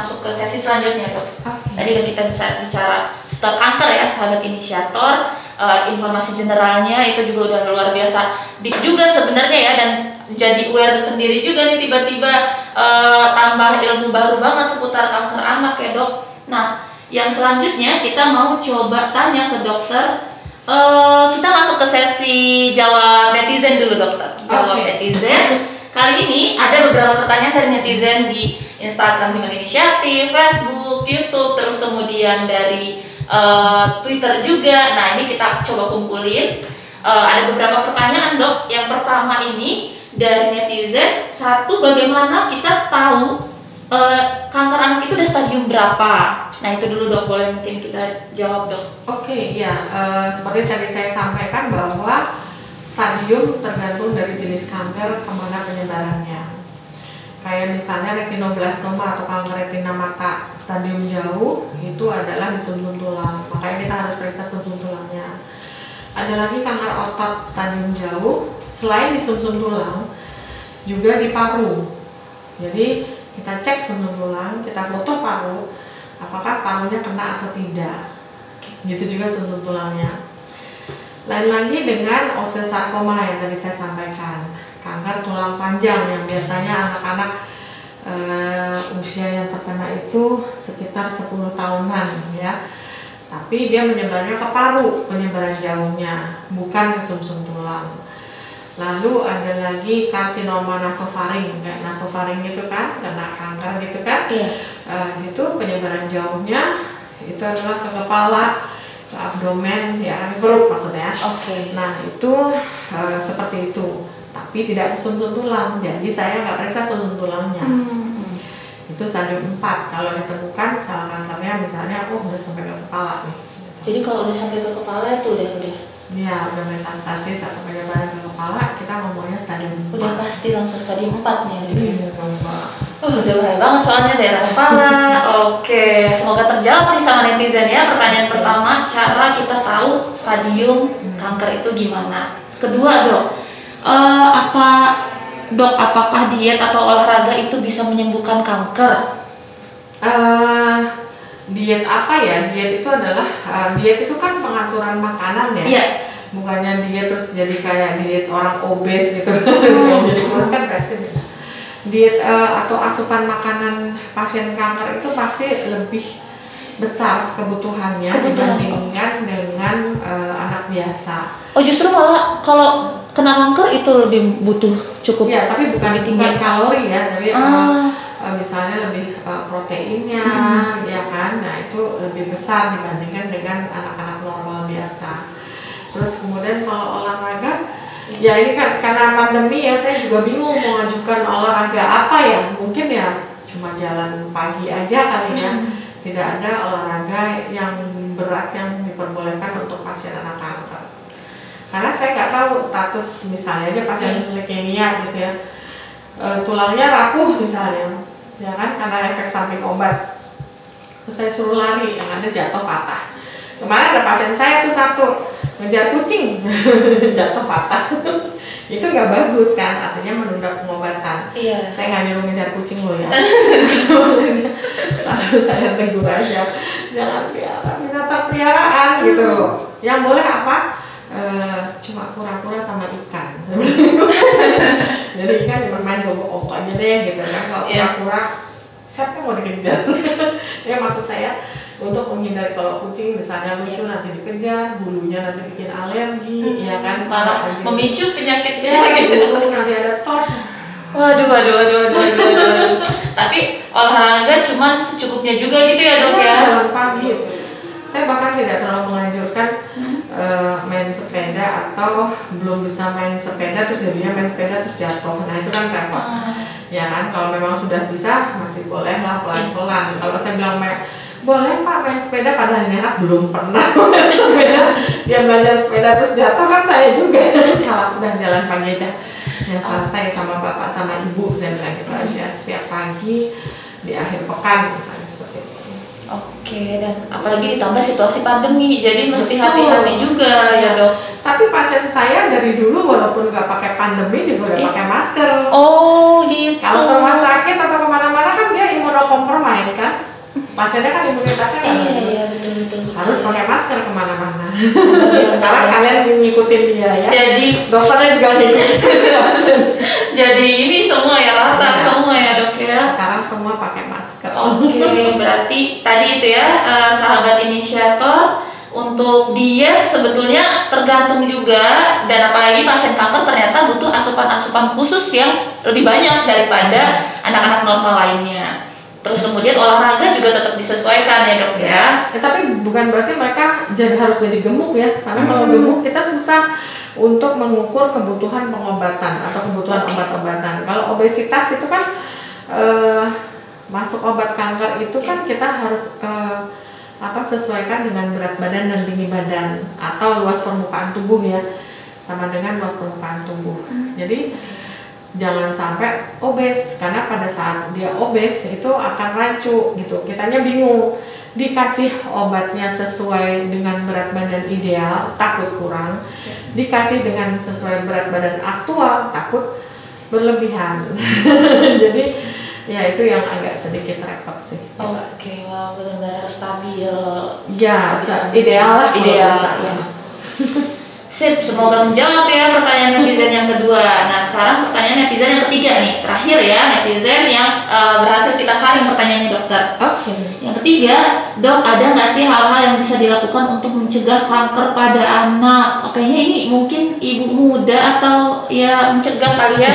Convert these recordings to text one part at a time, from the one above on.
masuk ke sesi selanjutnya, Dok. Okay. Tadi udah kita bisa bicara seputar kanker ya, sahabat inisiator. Informasi generalnya itu juga udah luar biasa deep juga sebenarnya ya, dan jadi aware sendiri juga nih tiba-tiba tambah ilmu baru banget seputar kanker anak ya, Dok. Nah, yang selanjutnya kita mau coba tanya ke dokter. Kita masuk ke sesi jawab netizen dulu, dokter. Jawab netizen. Kali ini ada beberapa pertanyaan dari netizen di Instagram Human Initiative, Facebook, YouTube, terus kemudian dari Twitter juga. Nah, ini kita coba kumpulin. Ada beberapa pertanyaan, Dok. Yang pertama ini dari netizen, satu, bagaimana kita tahu kanker anak itu udah stadium berapa? Nah, itu dulu, Dok, boleh mungkin kita jawab, Dok. Oke, ya, seperti tadi saya sampaikan bahwa stadium tergantung dari jenis kanker kemana penyebarannya. Kayak misalnya retinoblastoma atau kanker retina mata stadium jauh itu adalah di sumsum tulang, makanya kita harus periksa sumsum tulangnya. Ada lagi kanker otot stadium jauh, selain di sumsum tulang juga di paru. Jadi kita cek sumsum tulang, kita foto paru, apakah parunya kena atau tidak. Gitu juga sumsum tulangnya. Lain lagi dengan osteosarkoma yang tadi saya sampaikan, kanker tulang panjang yang biasanya anak-anak usia yang terkena itu sekitar 10 tahunan ya. Tapi dia menyebarnya ke paru, penyebaran jauhnya, bukan ke sumsum tulang. Lalu ada lagi karsinoma nasofaring, kayak nasofaring gitu kan, kena kanker gitu kan. Iya. Itu penyebaran jauhnya itu adalah ke kepala, ke abdomen, ya kan, perut maksudnya. Oke. Nah itu seperti itu, tapi tidak ke sumsum tulang, jadi saya nggak periksa sumsum tulangnya. Itu stadium 4, kalau ditemukan sel kankernya misalnya, udah sampai ke kepala nih. Jadi kalau udah sampai ke kepala itu udah ya udah metastasis atau penyebaran ke kepala, kita ngomongnya stadium 4. udah pasti langsung stadium 4 nih. Iya, Udah bahaya banget soalnya daerah kepala. Oke, semoga terjawab nih sama netizen ya. Pertanyaan pertama, cara kita tahu stadium kanker itu gimana? Kedua, Dok, apakah diet atau olahraga itu bisa menyembuhkan kanker? Diet apa ya? Diet itu adalah diet itu kan pengaturan makanan ya. Iya. Bukannya diet terus jadi kayak diet orang obes gitu. Jadi kurus kan pasti beda. Diet atau asupan makanan pasien kanker itu pasti lebih besar kebutuhannya dibandingkan dengan anak biasa. Oh, justru malah kalau kena kanker itu lebih butuh cukup. Ya, tapi bukan tinggi kalori ya, tapi misalnya lebih proteinnya, ya kan. Nah, itu lebih besar dibandingkan dengan anak-anak normal biasa. Terus kemudian kalau olahraga, ya ini kan karena pandemi ya, saya juga bingung mau ngajukan olahraga apa ya. Mungkin ya cuma jalan pagi aja kali ya. Tidak ada olahraga yang berat yang diperbolehkan untuk pasien anak kanker. Karena saya nggak tahu status misalnya aja pasien leukemia gitu ya, tulangnya rapuh misalnya, ya kan, karena efek samping obat. Terus saya suruh lari, yang ada jatuh patah. Kemarin ada pasien saya tuh satu ngejar kucing jatuh patah. Itu nggak bagus kan, artinya menunda pengobatan. Iya. Saya nggak nyuruh ngejar kucing loh ya. Lalu saya tegur aja, jangan piara binatang peliharaan gitu. Yang boleh apa? Cuma kura-kura sama ikan. Jadi ikan bermain gobok-gobok aja deh gitu kan. Kalau kura-kura siapa yang mau dikejar? Ya maksud saya untuk menghindari kalau kucing misalnya lucu nanti dikejar, bulunya nanti bikin alergi, ya kan, malah memicu penyakit burung nanti ada tos. Waduh. Tapi olahraga cuman secukupnya juga gitu ya, Dok ya. Jalan pagi. Saya bahkan tidak terlalu menganjurkan main sepeda atau belum bisa main sepeda terus jadinya main sepeda terus jatuh. Nah itu kan repot. Ya kan, kalau memang sudah bisa masih boleh lah pelan-pelan. Kalau saya bilang boleh Pak main sepeda, padahal ini anak belum pernah main sepeda, dia belajar sepeda terus jatuh, kan saya juga salah. Udah jalan pagi aja yang santai sama bapak sama ibu, saya bilang gitu aja setiap pagi di akhir pekan misalnya seperti itu. Oke, dan apalagi ditambah situasi pandemi, jadi mesti hati-hati juga ya, Dok. Tapi pasien saya dari dulu walaupun nggak pakai pandemi juga udah pakai masker. Oh gitu. Kalau ke rumah sakit atau kemana-mana kan dia imunokompromis kan. pasiennya kan imunitasnya kan Iya betul. harus pakai masker kemana-mana. Sekarang kalian ngikutin dia ya. Jadi dokternya juga ngikutin. jadi ini semua ya rata semua ya dok ya. Sekarang semua pakai masker. Oke, berarti tadi itu ya sahabat inisiator, untuk diet sebetulnya tergantung juga, dan apalagi pasien kanker ternyata butuh asupan-asupan khusus yang lebih banyak daripada anak-anak normal lainnya. Terus kemudian olahraga juga tetap disesuaikan ya dok ya. Tapi bukan berarti mereka harus jadi gemuk ya, karena kalau gemuk kita susah untuk mengukur kebutuhan pengobatan atau kebutuhan obat-obatan. Kalau obesitas itu kan masuk obat kanker itu kan kita harus sesuaikan dengan berat badan dan tinggi badan atau luas permukaan tubuh ya, sama dengan luas permukaan tubuh. Jadi jangan sampai obes, karena pada saat dia obes itu akan rancu gitu. Kitanya bingung, dikasih obatnya sesuai dengan berat badan ideal takut kurang, dikasih dengan sesuai berat badan aktual takut berlebihan. Jadi ya itu yang agak sedikit repot sih. Oke, wah benar-benar harus stabil. Ya, ideal lah. Ideal ya. Sip, semoga menjawab ya pertanyaan netizen yang kedua. Nah sekarang pertanyaan netizen yang ketiga nih, terakhir ya, netizen yang berhasil kita saring pertanyaannya dokter. Oke. Yang ketiga, dok ada nggak sih hal-hal yang bisa dilakukan untuk mencegah kanker pada anak? Kayaknya ini mungkin ibu muda atau ya mencegah kali ya.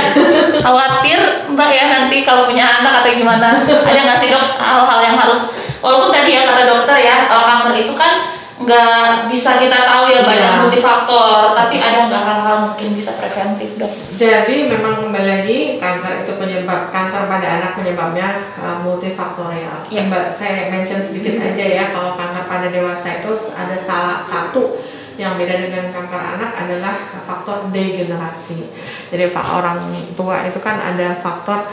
Khawatir mbak ya nanti kalau punya anak atau gimana. Ada nggak sih dok hal-hal yang harus, walaupun tadi ya kata dokter ya kanker itu kan nggak bisa kita tahu ya banyak multifaktor, tapi ada nggak hal-hal mungkin bisa preventif dok? Jadi memang kembali lagi kanker itu kanker pada anak penyebabnya multifaktorial. Saya mention sedikit aja ya, kalau kanker pada dewasa itu ada salah satu yang beda dengan kanker anak adalah faktor degenerasi. Jadi orang tua itu kan ada faktor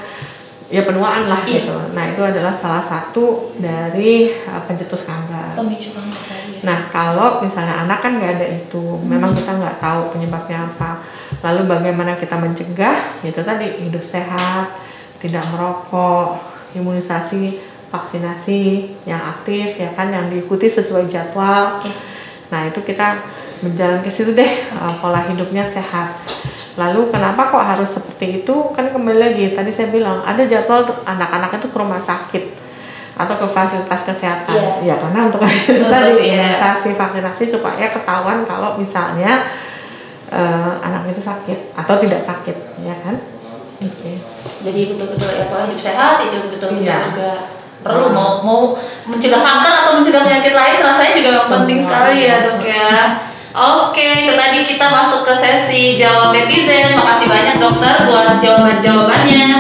ya penuaan lah gitu. Nah itu adalah salah satu dari pencetus kanker. Pemicu kanker tadi. Nah kalau misalnya anak kan nggak ada itu, memang kita nggak tahu penyebabnya apa. Lalu bagaimana kita mencegah? Itu tadi hidup sehat, tidak merokok, imunisasi, vaksinasi yang aktif ya kan, yang diikuti sesuai jadwal. Nah itu kita berjalan ke situ deh, pola hidupnya sehat. Lalu kenapa kok harus seperti itu? Kan kembali lagi tadi saya bilang ada jadwal anak-anak itu ke rumah sakit atau ke fasilitas kesehatan. Ya karena untuk itu tadi imunisasi, vaksinasi supaya ketahuan kalau misalnya anak itu sakit atau tidak sakit, ya kan? Jadi betul-betul ya pola hidup sehat itu betul-betul juga perlu, mau mencegah kanker atau mencegah penyakit lain rasanya juga penting sekali ya dok ya. Oke, itu tadi kita masuk ke sesi jawab netizen. Makasih banyak dokter buat jawaban-jawabannya.